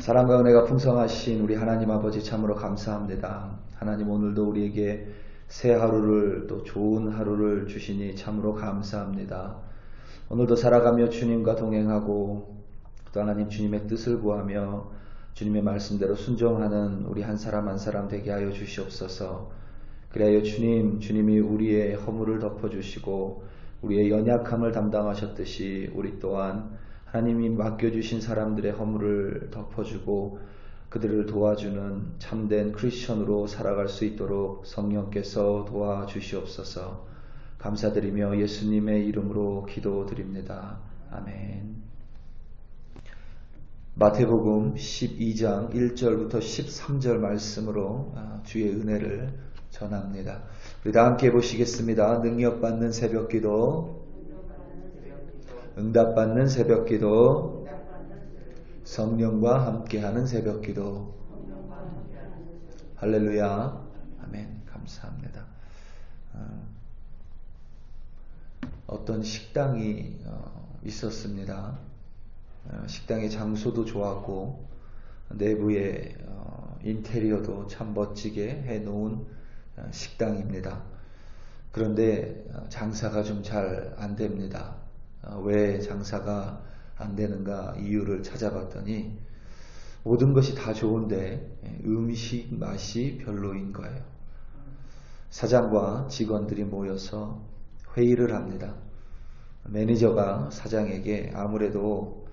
사랑과 은혜가 풍성하신 우리 하나님 아버지 참으로 감사합니다. 하나님 오늘도 우리에게 새 하루를 또 좋은 하루를 주시니 참으로 감사합니다. 오늘도 살아가며 주님과 동행하고 또 하나님 주님의 뜻을 구하며 주님의 말씀대로 순종하는 우리 한 사람 한 사람 되게 하여 주시옵소서. 그래야 주님이 우리의 허물을 덮어주시고 우리의 연약함을 담당하셨듯이 우리 또한 하나님이 맡겨주신 사람들의 허물을 덮어주고 그들을 도와주는 참된 크리스천으로 살아갈 수 있도록 성령께서 도와주시옵소서. 감사드리며 예수님의 이름으로 기도드립니다. 아멘. 마태복음 12장 1절부터 13절 말씀으로 주의 은혜를 전합니다. 우리 다 함께 보시겠습니다. 능력받는 새벽기도, 응답받는 새벽기도, 성령과 함께하는 새벽기도. 할렐루야. 아멘. 감사합니다. 어떤 식당이 있었습니다. 식당의 장소도 좋았고 내부의 인테리어도 참 멋지게 해놓은 식당입니다. 그런데 장사가 좀 잘 안됩니다. 왜 장사가 안되는가 이유를 찾아봤더니 모든 것이 다 좋은데 음식 맛이 별로인 거예요. 사장과 직원들이 모여서 회의를 합니다. 매니저가 사장에게 아무래도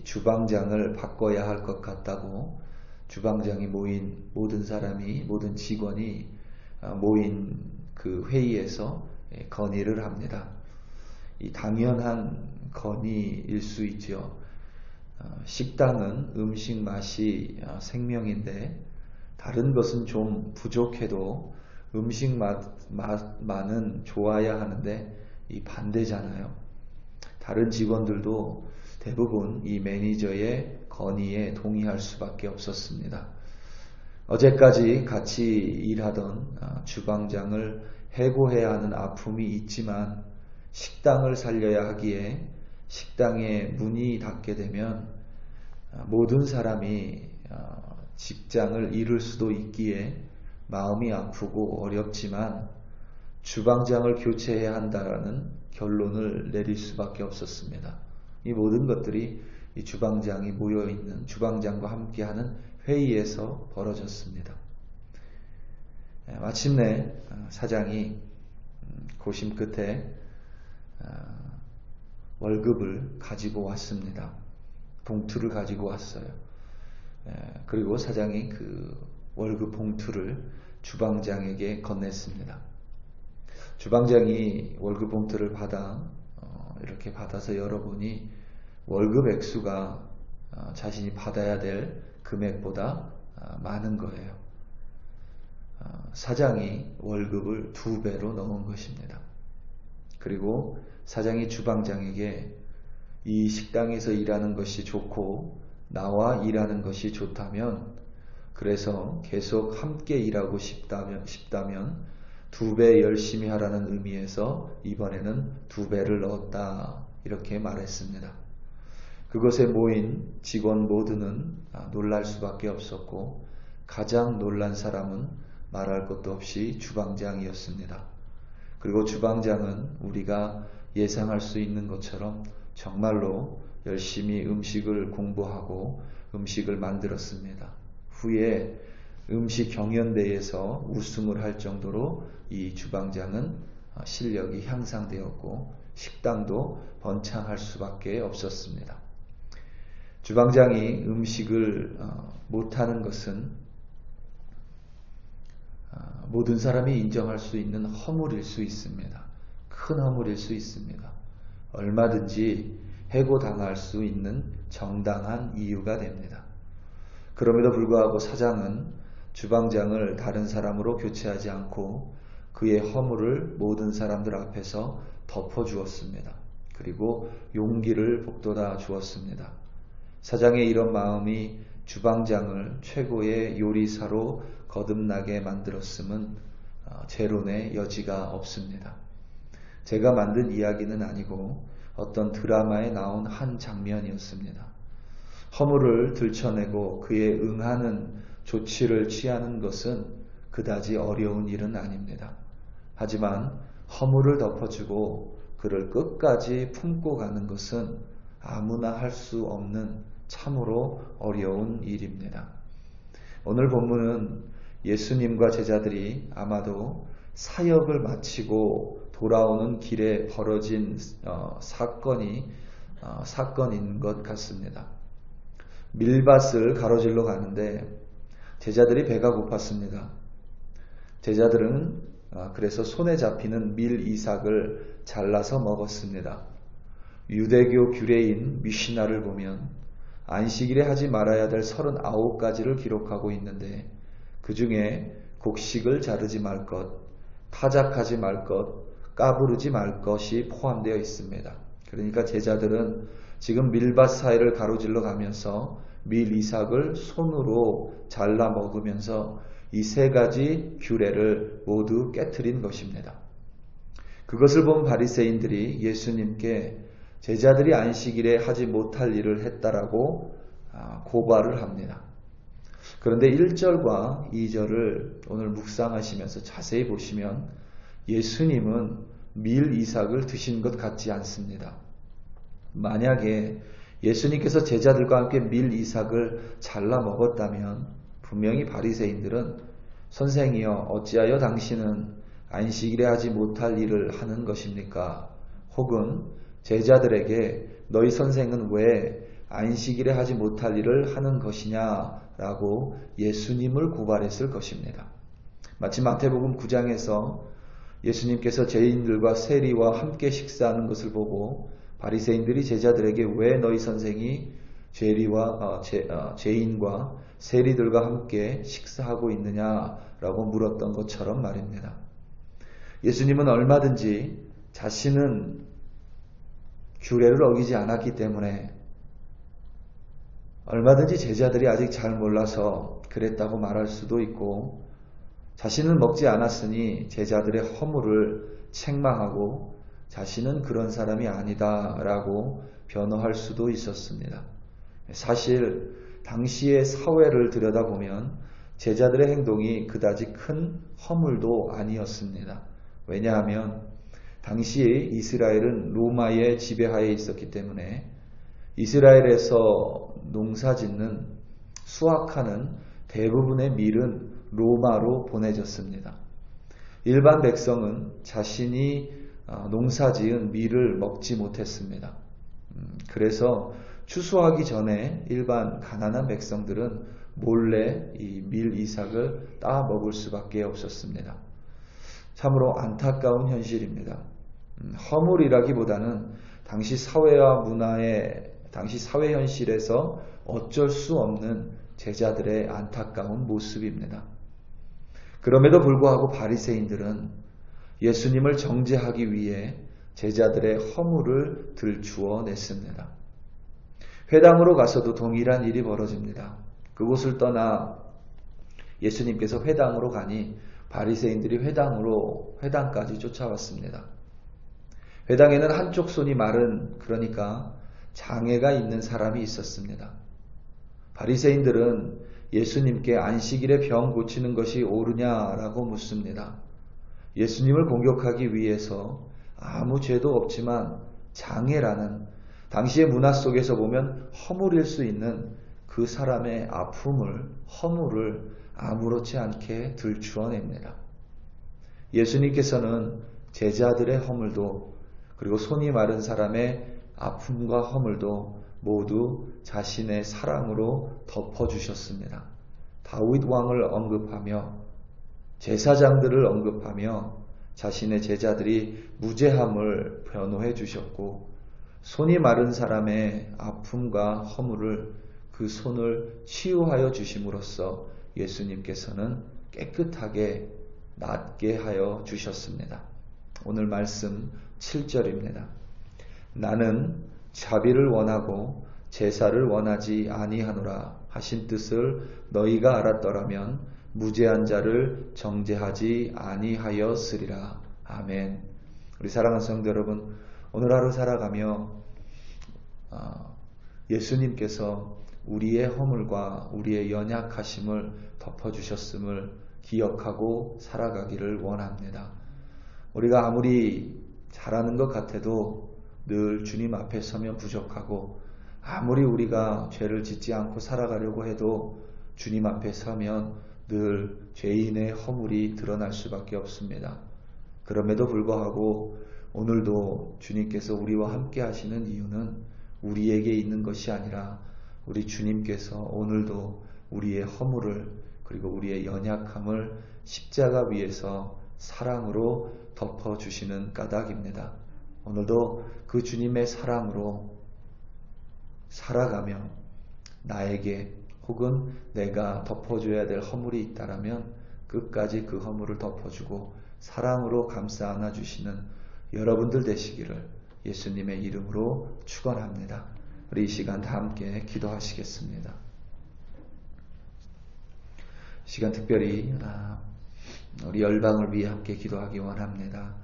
주방장을 바꿔야 할 것 같다고 주방장이 모인 모든 직원이 모인 그 회의에서 건의를 합니다. 이 당연한 건의일 수 있죠. 식당은 음식 맛이 생명인데 다른 것은 좀 부족해도 음식 맛만은 좋아야 하는데 이 반대잖아요. 다른 직원들도 대부분 이 매니저의 건의에 동의할 수밖에 없었습니다. 어제까지 같이 일하던 주방장을 해고해야 하는 아픔이 있지만 식당을 살려야 하기에 식당의 문이 닫게 되면 모든 사람이 직장을 잃을 수도 있기에 마음이 아프고 어렵지만 주방장을 교체해야 한다라는 결론을 내릴 수밖에 없었습니다. 이 모든 것들이 이 주방장이 모여있는 주방장과 함께하는 회의에서 벌어졌습니다. 마침내 사장이 고심 끝에 월급을 가지고 왔습니다. 봉투를 가지고 왔어요. 그리고 사장이 그 월급 봉투를 주방장에게 건넸습니다. 주방장이 월급 봉투를 이렇게 받아서 열어보니 월급 액수가 자신이 받아야 될 금액보다 많은 거예요. 사장이 월급을 2배로 넣은 것입니다. 그리고 사장이 주방장에게 이 식당에서 일하는 것이 좋고 나와 일하는 것이 좋다면 그래서 계속 함께 일하고 싶다면 2배 열심히 하라는 의미에서 이번에는 2배를 넣었다 이렇게 말했습니다. 그것에 모인 직원 모두는 놀랄 수밖에 없었고 가장 놀란 사람은 말할 것도 없이 주방장이었습니다. 그리고 주방장은 우리가 예상할 수 있는 것처럼 정말로 열심히 음식을 공부하고 음식을 만들었습니다. 후에 음식 경연대회에서 우승을 할 정도로 이 주방장은 실력이 향상되었고 식당도 번창할 수밖에 없었습니다. 주방장이 음식을 못하는 것은 모든 사람이 인정할 수 있는 허물일 수 있습니다. 큰 허물일 수 있습니다. 얼마든지 해고당할 수 있는 정당한 이유가 됩니다. 그럼에도 불구하고 사장은 주방장을 다른 사람으로 교체하지 않고 그의 허물을 모든 사람들 앞에서 덮어주었습니다. 그리고 용기를 북돋아 주었습니다. 사장의 이런 마음이 주방장을 최고의 요리사로 거듭나게 만들었음은 재론의 여지가 없습니다. 제가 만든 이야기는 아니고 어떤 드라마에 나온 한 장면이었습니다. 허물을 들춰내고 그에 응하는 조치를 취하는 것은 그다지 어려운 일은 아닙니다. 하지만 허물을 덮어주고 그를 끝까지 품고 가는 것은 아무나 할 수 없는 참으로 어려운 일입니다. 오늘 본문은 예수님과 제자들이 아마도 사역을 마치고 돌아오는 길에 벌어진 사건인 것 같습니다. 밀밭을 가로질러 가는데 제자들이 배가 고팠습니다. 제자들은 그래서 손에 잡히는 밀 이삭을 잘라서 먹었습니다. 유대교 규례인 미시나를 보면 안식일에 하지 말아야 될 39가지를 기록하고 있는데 그 중에 곡식을 자르지 말 것, 타작하지 말 것, 까부르지 말 것이 포함되어 있습니다. 그러니까 제자들은 지금 밀밭 사이를 가로질러 가면서 밀 이삭을 손으로 잘라 먹으면서 이 3가지 규례를 모두 깨트린 것입니다. 그것을 본 바리새인들이 예수님께 제자들이 안식일에 하지 못할 일을 했다라고 고발을 합니다. 그런데 1절과 2절을 오늘 묵상하시면서 자세히 보시면 예수님은 밀 이삭을 드신 것 같지 않습니다. 만약에 예수님께서 제자들과 함께 밀 이삭을 잘라 먹었다면 분명히 바리새인들은 선생이여 어찌하여 당신은 안식일에 하지 못할 일을 하는 것입니까? 혹은 제자들에게 너희 선생은 왜 안식일에 하지 못할 일을 하는 것이냐라고 예수님을 고발했을 것입니다. 마치 마태복음 9장에서 예수님께서 죄인들과 세리와 함께 식사하는 것을 보고 바리새인들이 제자들에게 왜 너희 선생이 죄인과 세리들과 함께 식사하고 있느냐라고 물었던 것처럼 말입니다. 예수님은 얼마든지 자신은 규례를 어기지 않았기 때문에 얼마든지 제자들이 아직 잘 몰라서 그랬다고 말할 수도 있고 자신은 먹지 않았으니 제자들의 허물을 책망하고 자신은 그런 사람이 아니다라고 변호할 수도 있었습니다. 사실 당시의 사회를 들여다보면 제자들의 행동이 그다지 큰 허물도 아니었습니다. 왜냐하면 당시 이스라엘은 로마의 지배하에 있었기 때문에 이스라엘에서 농사짓는 수확하는 대부분의 밀은 로마로 보내졌습니다. 일반 백성은 자신이 농사지은 밀을 먹지 못했습니다. 그래서 추수하기 전에 일반 가난한 백성들은 몰래 이 밀 이삭을 따 먹을 수밖에 없었습니다. 참으로 안타까운 현실입니다. 허물이라기보다는 당시 사회와 당시 사회 현실에서 어쩔 수 없는 제자들의 안타까운 모습입니다. 그럼에도 불구하고 바리새인들은 예수님을 정죄하기 위해 제자들의 허물을 들추어 냈습니다. 회당으로 가서도 동일한 일이 벌어집니다. 그곳을 떠나 예수님께서 회당으로 가니 바리새인들이 회당까지 쫓아왔습니다. 회당에는 한쪽 손이 마른 그러니까 장애가 있는 사람이 있었습니다. 바리새인들은 예수님께 안식일에 병 고치는 것이 옳으냐라고 묻습니다. 예수님을 공격하기 위해서 아무 죄도 없지만 장애라는 당시의 문화 속에서 보면 허물일 수 있는 그 사람의 허물을 아무렇지 않게 들추어냅니다. 예수님께서는 제자들의 허물도 그리고 손이 마른 사람의 아픔과 허물도 모두 자신의 사랑으로 덮어주셨습니다. 다윗 왕을 언급하며 제사장들을 언급하며 자신의 제자들이 무죄함을 변호해 주셨고 손이 마른 사람의 아픔과 허물을 그 손을 치유하여 주심으로써 예수님께서는 깨끗하게 낫게 하여 주셨습니다. 오늘 말씀 7절입니다. 나는 자비를 원하고 제사를 원하지 아니하노라 하신 뜻을 너희가 알았더라면 무죄한 자를 정죄하지 아니하였으리라. 아멘. 우리 사랑하는 성도 여러분, 오늘 하루 살아가며 예수님께서 우리의 허물과 우리의 연약하심을 덮어주셨음을 기억하고 살아가기를 원합니다. 우리가 아무리 잘하는 것 같아도 늘 주님 앞에 서면 부족하고, 아무리 우리가 죄를 짓지 않고 살아가려고 해도 주님 앞에 서면 늘 죄인의 허물이 드러날 수밖에 없습니다. 그럼에도 불구하고 오늘도 주님께서 우리와 함께 하시는 이유는 우리에게 있는 것이 아니라 우리 주님께서 오늘도 우리의 허물을 그리고 우리의 연약함을 십자가 위에서 사랑으로 덮어주시는 까닭입니다. 오늘도 그 주님의 사랑으로 살아가며 나에게 혹은 내가 덮어줘야 될 허물이 있다라면 끝까지 그 허물을 덮어주고 사랑으로 감싸 안아주시는 여러분들 되시기를 예수님의 이름으로 축원합니다. 우리 이 시간 다 함께 기도하시겠습니다. 시간 특별히 우리 열방을 위해 함께 기도하기 원합니다.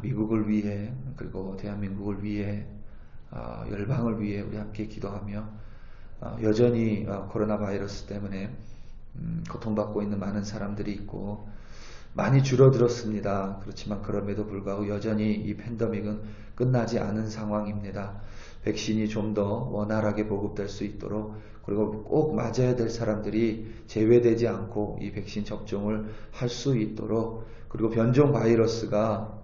미국을 위해 그리고 대한민국을 위해 열방을 위해 우리 함께 기도하며 여전히 코로나 바이러스 때문에 고통받고 있는 많은 사람들이 있고 많이 줄어들었습니다. 그렇지만 그럼에도 불구하고 여전히 이 팬데믹은 끝나지 않은 상황입니다. 백신이 좀 더 원활하게 보급될 수 있도록 그리고 꼭 맞아야 될 사람들이 제외되지 않고 이 백신 접종을 할 수 있도록 그리고 변종 바이러스가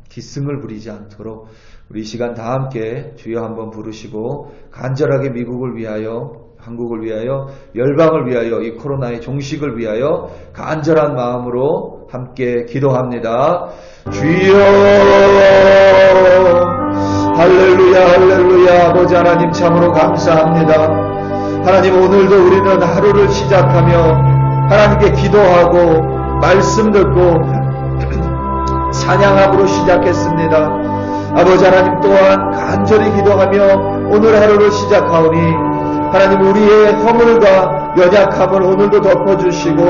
기승을 부리지 않도록 우리 이 시간 다 함께 주여 한번 부르시고 간절하게 미국을 위하여 한국을 위하여 열방을 위하여 이 코로나의 종식을 위하여 간절한 마음으로 함께 기도합니다. 주여 할렐루야 할렐루야. 아버지 하나님 참으로 감사합니다. 하나님 오늘도 우리는 하루를 시작하며 하나님께 기도하고 말씀 듣고 찬양함으로 시작했습니다. 아버지 하나님 또한 간절히 기도하며 오늘 하루를 시작하오니 하나님 우리의 허물과 연약함을 오늘도 덮어주시고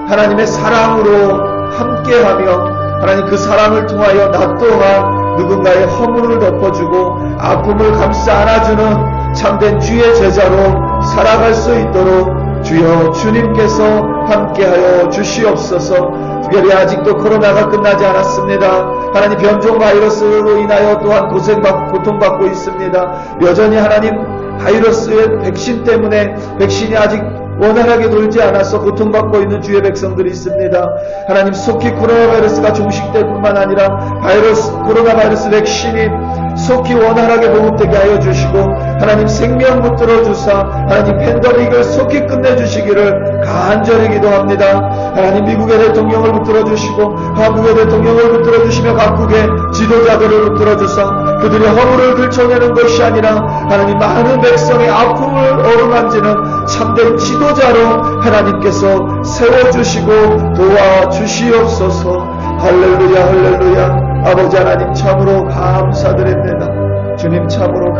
하나님의 사랑으로 함께하며 하나님 그 사랑을 통하여 나 또한 누군가의 허물을 덮어주고 아픔을 감싸 안아주는 참된 주의 제자로 살아갈 수 있도록 주여 주님께서 함께하여 주시옵소서. 특별히 아직도 코로나가 끝나지 않았습니다. 하나님 변종 바이러스로 인하여 또한 고통받고 있습니다. 여전히 하나님 바이러스의 백신 때문에 백신이 아직 원활하게 돌지 않아서 고통받고 있는 주의 백성들이 있습니다. 하나님 속히 코로나 바이러스가 종식될 뿐만 아니라 코로나 바이러스 백신이 속히 원활하게 보급되게 하여 주시고 하나님 생명 붙들어 주사 하나님 팬데믹을 속히 끝내주시기를 간절히 기도합니다. 하나님 미국의 대통령을 붙들어 주시고 한국의 대통령을 붙들어 주시며 각국의 지도자들을 붙들어 주사 그들의 허물을 들춰내는 것이 아니라 하나님 많은 백성의 아픔을 어루만지는 참된 지도자로 하나님께서 세워주시고 도와주시옵소서. 할렐루야 할렐루야. 아버지 하나님 참으로 감사드립니다. 주님 참으로